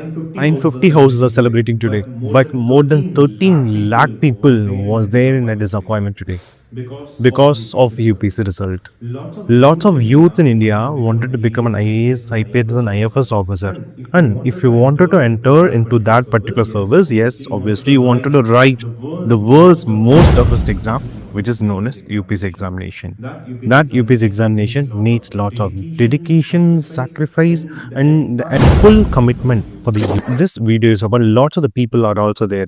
950 houses are celebrating today, but more than 13 lakh people was there in a disappointment today because of UPC result. Lots of youth in India wanted to become an IAS, IPS and IFS officer. And if you wanted to enter into that particular service, yes, obviously you wanted to write the world's most toughest exam, which is known as UPSC examination. That UPSC examination needs lots of dedication, sacrifice, and full commitment for the. This video is about lots of the people are also there,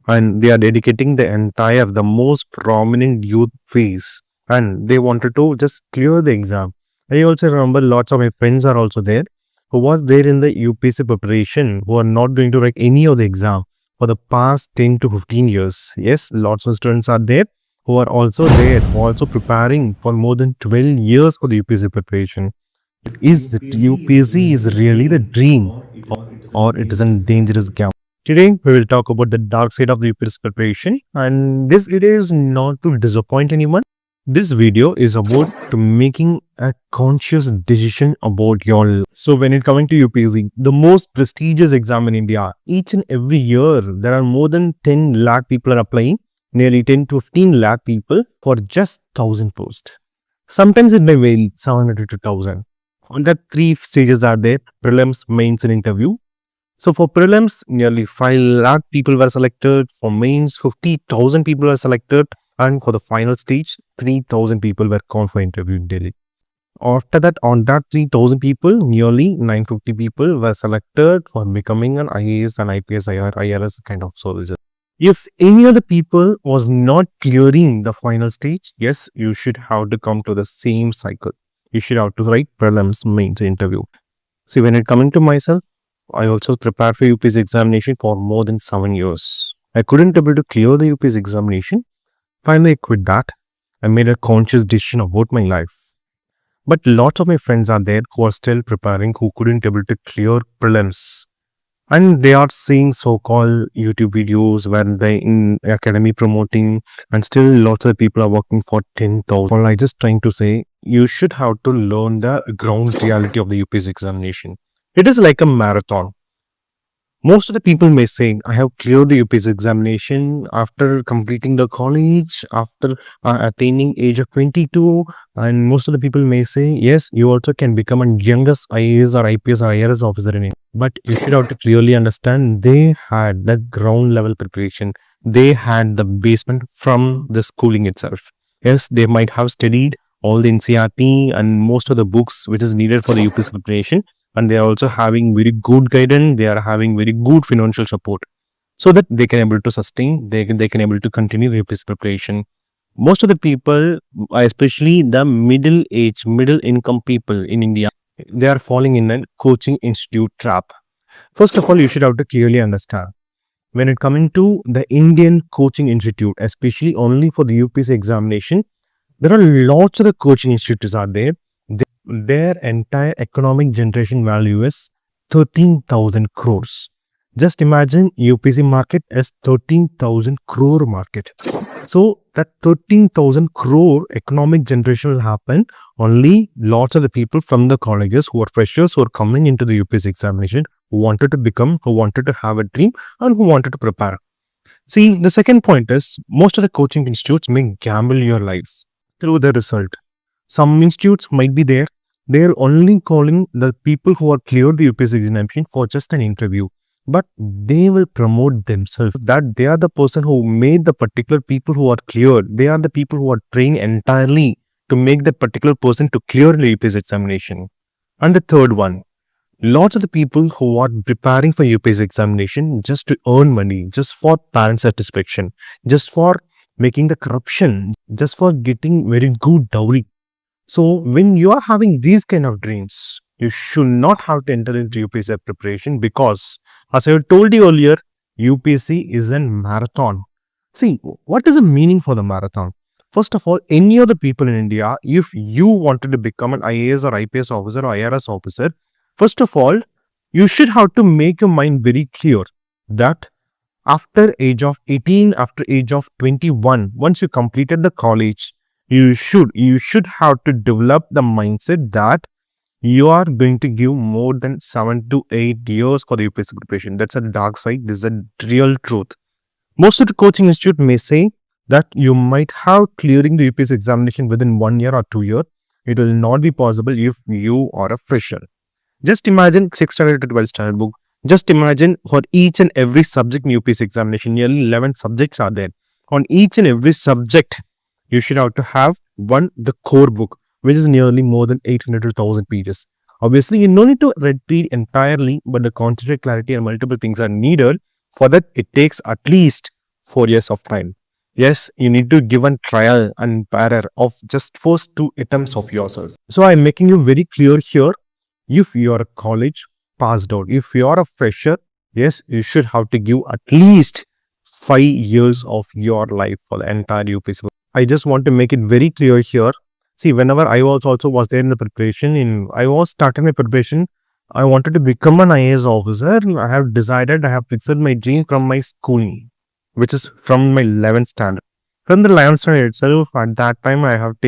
and they are dedicating the most prominent youth phase, and they wanted to just clear the exam. I also remember lots of my friends are also there who was there in the UPSC preparation, who are not going to write any of the exam for the past 10 to 15 years. Yes, lots of students are there who are also there, who are also preparing for more than 12 years for the UPSC preparation. Is UPSC is really the dream, or it is a dangerous gamble? Today, we will talk about the dark side of the UPSC preparation, and this video is not to disappoint anyone. This video is about to making a conscious decision about your life. So when it coming to UPSC, the most prestigious exam in India, each and every year, there are more than 10 lakh people are applying, nearly 10 to 15 lakh people for just 1,000 posts. Sometimes it may vary 700 to 1,000. On that, three stages are there: prelims, mains, and interview. So for prelims, nearly 5 lakh people were selected. For mains, 50,000 people were selected. And for the final stage, 3,000 people were called for interview in Delhi. After that, on that 3,000 people, nearly 950 people were selected for becoming an IAS and IPS, IRS kind of soldier. If any other people was not clearing the final stage, yes, you should have to come to the same cycle. You should have to write prelims, mains, interview. See, when it coming to myself, I also prepared for UPSC examination for more than 7 years. I couldn't able to clear the UPSC examination. Finally, I quit that. I made a conscious decision about my life. But lots of my friends are there who are still preparing, who couldn't able to clear prelims. And they are seeing so-called YouTube videos where they in academy promoting, and still lots of people are working for 10,000. Well, I just trying to say, you should have to learn the ground reality of the UPSC examination. It is like a marathon. Most of the people may say, I have cleared the UPSC examination after completing the college, after attaining age of 22. And most of the people may say, yes, you also can become a youngest IAS or IPS or IRS officer in India. But you should have to clearly understand they had the ground level preparation. They had the basement from the schooling itself. Yes, they might have studied all the NCERT and most of the books which is needed for the UPSC preparation. And they are also having very good guidance. They are having very good financial support, so that they can able to sustain. They can able to continue the UPSC preparation. Most of the people, especially the middle income people in India, they are falling in a coaching institute trap. First of all, you should have to clearly understand when it coming to the Indian coaching institute, especially only for the UPSC examination, there are lots of the coaching institutes are there. Their entire economic generation value is 13,000 crores. Just imagine UPSC market as 13,000 crore market. So that 13,000 crore economic generation will happen only lots of the people from the colleges who are freshers who are coming into the UPSC examination, who wanted to become, who wanted to have a dream and who wanted to prepare. See, the second point is most of the coaching institutes may gamble your life through the result. Some institutes might be there. They're only calling the people who are cleared the UPSC examination for just an interview. But they will promote themselves that they are the person who made the particular people who are cleared. They are the people who are trained entirely to make that particular person to clear the UPSC examination. And the third one, lots of the people who are preparing for UPSC examination just to earn money, just for parent satisfaction, just for making the corruption, just for getting very good dowry. So when you are having these kind of dreams, you should not have to enter into UPSC preparation, because as I told you earlier, UPSC is a marathon. See, what is the meaning for the marathon? First of all, any other people in India, if you wanted to become an IAS or IPS officer or IRS officer, first of all, you should have to make your mind very clear that after age of 18, after age of 21, once you completed the college, you should have to develop the mindset that you are going to give more than 7 to 8 years for the UPSC preparation. That's a dark side. This is a real truth. Most of the coaching institute may say that you might have clearing the UPSC examination within 1 year or 2 years. It will not be possible if you are a fresher. Just imagine 6th standard to 12th standard book. Just imagine for each and every subject in UPSC examination, nearly 11 subjects are there. On each and every subject, you should have to have the core book, which is nearly more than 800 to 1000 pages. Obviously, you don't need to read entirely, but the concentrate clarity and multiple things are needed. For that, it takes at least 4 years of time. Yes, you need to give a trial and error of just first 2 attempts of yourself. So I'm making you very clear here. If you are a college passed out, if you are a fresher, yes, you should have to give at least 5 years of your life for the entire UPSC. I just want to make it very clear here. See, whenever I was there in the preparation, I was starting my preparation. I wanted to become an IAS officer. I have fixed my dream from my schooling, which is from my 11th standard. From the 11th standard itself, at that time, I have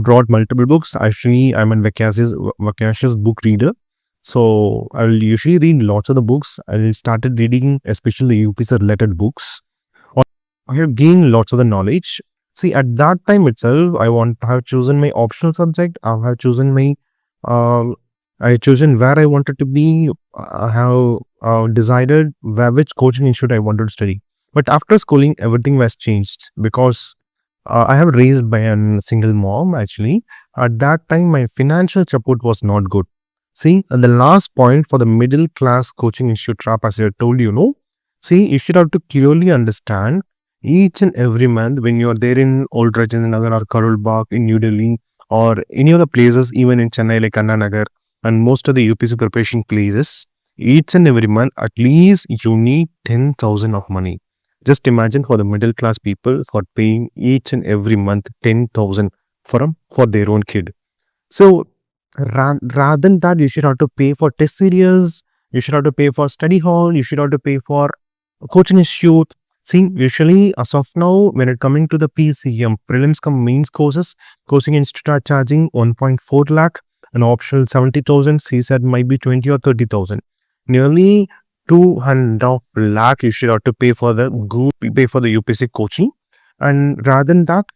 brought multiple books. Actually, I'm a vocacious book reader. So I will usually read lots of the books. I started reading especially the UPSC related books. I have gained lots of the knowledge. See, at that time itself, I have chosen my optional subject. I have chosen where I wanted to be. I have decided which coaching institute I wanted to study. But after schooling, everything was changed because I have raised by a single mom. Actually, at that time, my financial support was not good. See, and the last point for the middle class coaching institute trap, as I told you, see, you should have to clearly understand each and every month when you are there in Old Rajendra Nagar or Karol Bagh in New Delhi or any other places, even in Chennai like Anna Nagar and most of the UPSC preparation places, each and every month at least you need 10,000 of money. Just imagine for the middle class people for paying each and every month 10,000 for their own kid. So rather than that, you should have to pay for test series, you should have to pay for study hall, you should have to pay for coaching institute. See, usually as of now, when it coming to the PCM, prelims come mains courses, coaching institute are charging 1.4 lakh, an optional 70,000, CSAT might be 20 or 30,000. Nearly 2.5 lakh you should have to pay for the UPSC coaching. And rather than that,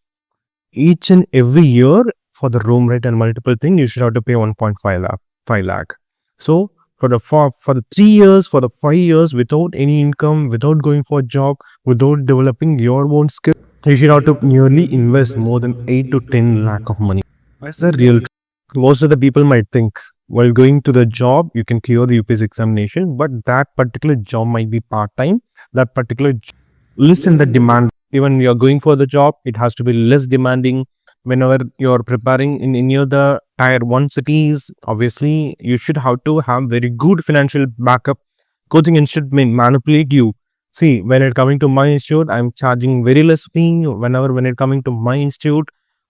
each and every year for the room rate and multiple things, you should have to pay 1.5 lakh. So for the 3 years, for the 5 years, without any income, without going for a job, without developing your own skill, you should have to nearly invest more than 8 to 10 lakh of money. That's the real truth. Most of the people might think while going to the job, you can clear the UPSC examination, but that particular job might be part-time. That particular less in the demand. Even you're going for the job, it has to be less demanding. Whenever you're preparing in any of the tier 1 cities, obviously you should have to have very good financial backup. Coaching institute may manipulate you. See, when it coming to my institute, I'm charging very less fee. When it coming to my institute,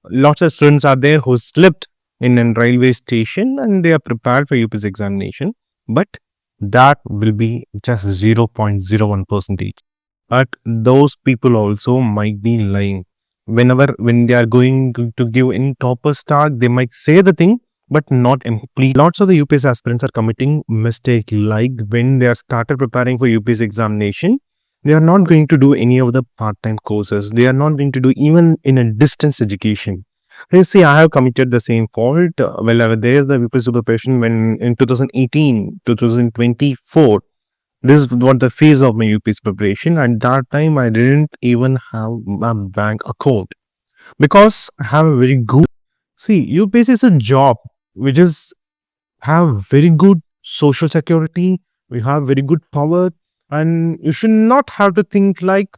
lots of students are there who slipped in a railway station and they are prepared for UPSC examination. But that will be just 0.01%. But those people also might be lying. When they are going to give any topper star, they might say the thing, but not complete. Lots of the UPSC aspirants are committing mistake, like when they are started preparing for UPSC examination, they are not going to do any of the part-time courses. They are not going to do even in a distance education. You see, I have committed the same fault. There's the UPSC preparation when in 2018, 2024, this is what the phase of my UPSC preparation. At that time, I didn't even have a bank account because I have a very good. See, UPSC is a job which is have very good social security. We have very good power, and you should not have to think like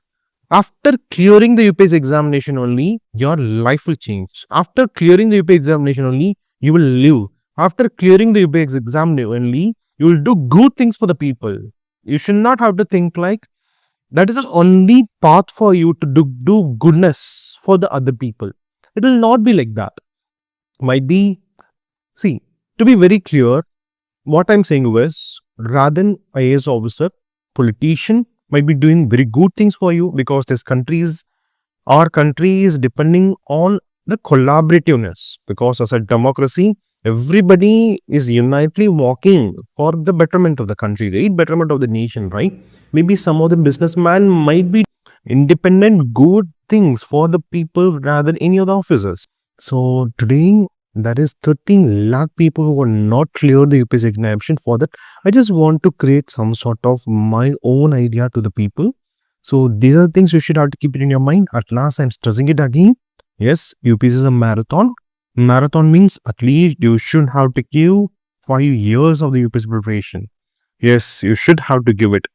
after clearing the UPSC examination only your life will change. After clearing the UPSC examination only you will live. After clearing the UPSC exam only you will do good things for the people. You should not have to think like that is the only path for you to do goodness for the other people. It will not be like that. Might be, see, to be very clear, what I'm saying was, rather than IAS officer, politician might be doing very good things for you because our country is depending on the collaborativeness because as a democracy, Everybody is unitedly walking for the betterment of the country, right? Betterment of the nation, right? Maybe some of the businessmen might be independent, good things for the people rather than any of the officers. So today, that is 13 lakh people who are not clear the UPSC examination. For that, I just want to create some sort of my own idea to the people. So these are the things you should have to keep it in your mind. At last, I'm stressing it again. Yes, UPSC is a marathon. Marathon means at least you should have to give 5 years of the UPSC preparation. Yes, you should have to give it.